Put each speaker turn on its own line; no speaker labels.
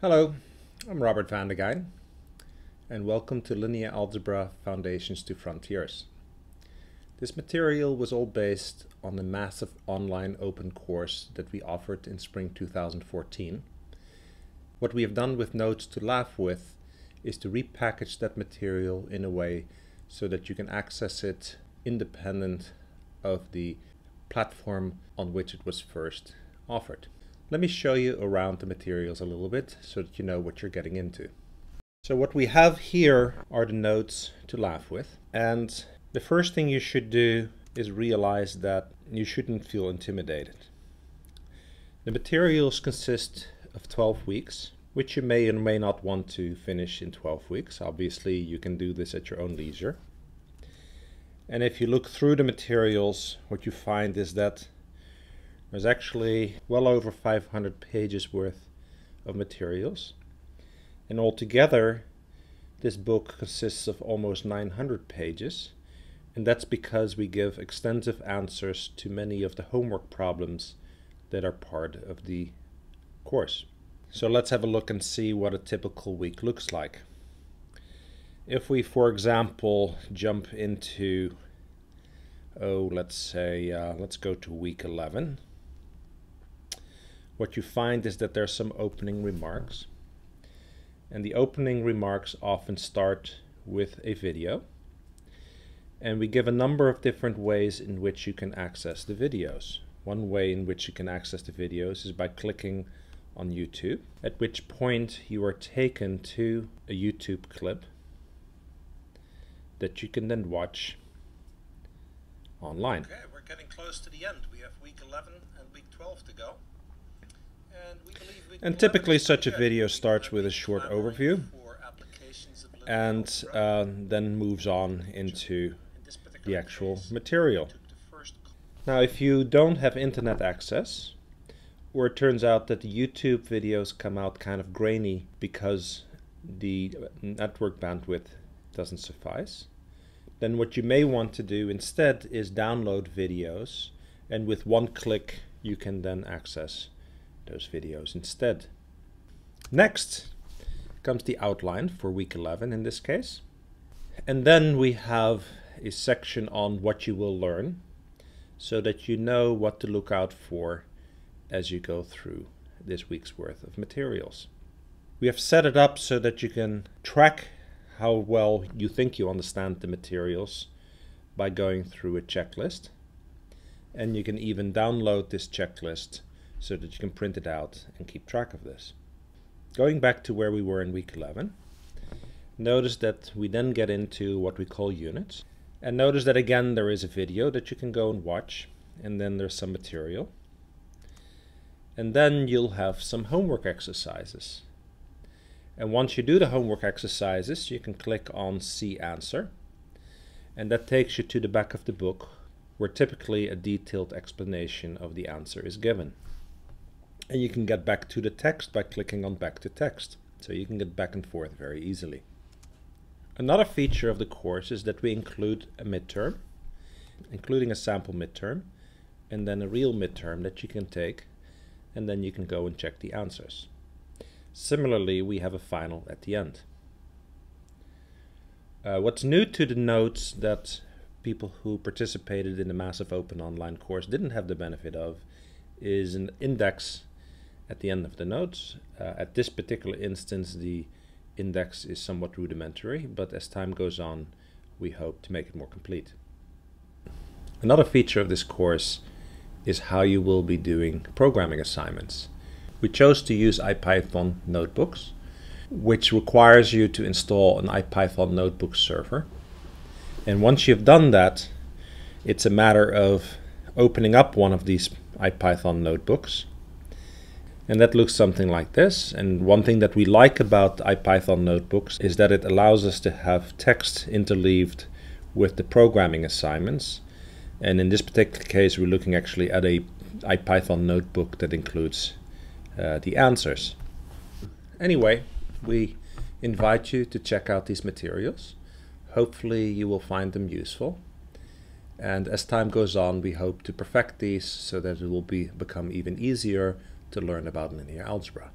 Hello, I'm Robert van der Geijn, and welcome to Linear Algebra Foundations to Frontiers. This material was all based on the massive online open course that we offered in spring 2014. What we have done with Notes to Laugh With is to repackage that material in a way so that you can access it independent of the platform on which it was first offered. Let me show you around the materials a little bit so that you know what you're getting into. So what we have here are the notes to laugh with, and the first thing you should do is realize that you shouldn't feel intimidated. The materials consist of 12 weeks, which you may or may not want to finish in 12 weeks. Obviously, you can do this at your own leisure. And if you look through the materials, what you find is that there's actually well over 500 pages worth of materials. And altogether, this book consists of almost 900 pages. And that's because we give extensive answers to many of the homework problems that are part of the course. So let's have a look and see what a typical week looks like. If we, for example, jump into, let's go to week 11. What you find is that there's some opening remarks. And the opening remarks often start with a video. And we give a number of different ways in which you can access the videos. One way in which you can access the videos is by clicking on YouTube, at which point you are taken to a YouTube clip that you can then watch online.
Okay, we're getting close to the end. We have week 11 and week 12 to go.
And typically such a video starts with a short overview and then moves on into the actual material. Now if you don't have internet access, or it turns out that the YouTube videos come out kind of grainy because the network bandwidth doesn't suffice, then what you may want to do instead is download videos, and with one click you can then access those videos instead. Next comes the outline for week 11 in this case. And then we have a section on what you will learn so that you know what to look out for as you go through this week's worth of materials. We have set it up so that you can track how well you think you understand the materials by going through a checklist. And you can even download this checklist so that you can print it out and keep track of this. Going back to where we were in week 11, notice that we then get into what we call units. And notice that again there is a video that you can go and watch, and then there's some material. And then you'll have some homework exercises. And once you do the homework exercises, you can click on See Answer. And that takes you to the back of the book, where typically a detailed explanation of the answer is given. And you can get back to the text by clicking on Back to Text. So you can get back and forth very easily. Another feature of the course is that we include a midterm, including a sample midterm, and then a real midterm that you can take, and then you can go and check the answers. Similarly, we have a final at the end. What's new to the notes that people who participated in the massive open online course didn't have the benefit of is an index at the end of the notes. At this particular instance, the index is somewhat rudimentary, but as time goes on, we hope to make it more complete. Another feature of this course is how you will be doing programming assignments. We chose to use IPython notebooks, which requires you to install an IPython notebook server. And once you've done that, it's a matter of opening up one of these IPython notebooks. And that looks something like this. And one thing that we like about IPython notebooks is that it allows us to have text interleaved with the programming assignments. And in this particular case, we're looking actually at a IPython notebook that includes the answers. Anyway, we invite you to check out these materials. Hopefully you will find them useful. And as time goes on, we hope to perfect these so that it will become even easier to learn about linear algebra.